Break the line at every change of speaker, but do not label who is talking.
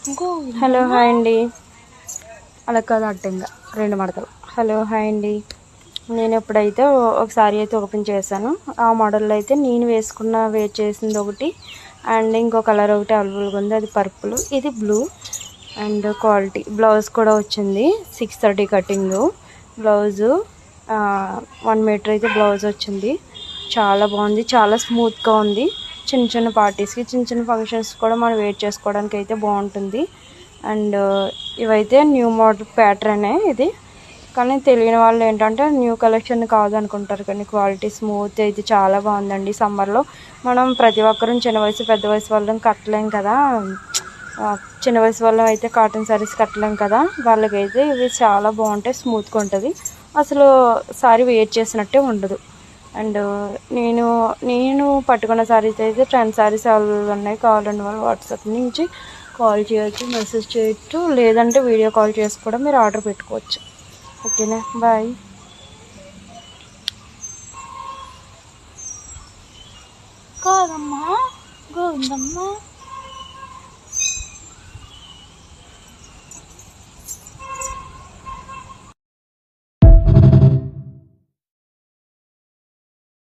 Hello hi అండి. అలా కాదు అడ్డంగా 2 మడతలు. హలో హాయ్ అండి. నేను ఎప్పుడైతే ఒకసారి అయితే ఓపెన్ చేశాను. ఆ మోడల్లో అయితే నేను వేర్ చేసింది ఒకటి అండ్ ఇంకో కలర్ ఒకటి అవైలబుల్గా ఉంది. అది పర్పుల్, ఇది బ్లూ. అండ్ క్వాలిటీ బ్లౌజ్ కూడా వచ్చింది 630 కటింగ్ బ్లౌజు. 1 మీటర్ అయితే బ్లౌజ్ వచ్చింది. చాలా బాగుంది, చాలా స్మూత్గా ఉంది. చిన్న చిన్న పార్టీస్కి, చిన్న చిన్న ఫంక్షన్స్ కూడా మనం వేర్ చేసుకోవడానికి అయితే బాగుంటుంది. అండ్ ఇవైతే న్యూ మోడల్ ప్యాటర్నే ఇది, కానీ తెలియని వాళ్ళు ఏంటంటే న్యూ కలెక్షన్ కాదు అనుకుంటారు. కానీ క్వాలిటీ స్మూత్ అయితే చాలా బాగుందండి. సమ్మర్లో మనం ప్రతి ఒక్కరూ చిన్న వయసు పెద్ద వయసు వాళ్ళని కట్టలేం కదా. చిన్న వయసు వాళ్ళం అయితే కాటన్ శారీస్ కట్టలేం కదా. వాళ్ళకైతే ఇవి చాలా బాగుంటాయి, స్మూత్గా ఉంటుంది. అసలు సారీ వేర్ చేసినట్టే ఉండదు. అండ్ నేను పట్టుకున్న శారీస్ అయితే 10 శారీస్ అవైలబుల్ ఉన్నాయి. కావాలంటే వాళ్ళు వాట్సాప్ నుంచి కాల్ చేయొచ్చు, మెసేజ్ చేయొచ్చు, లేదంటే వీడియో కాల్ చేసి కూడా మీరు ఆర్డర్ పెట్టుకోవచ్చు. ఓకేనా, బాయ్.
గోదమ్మా గోవిందమ్మ.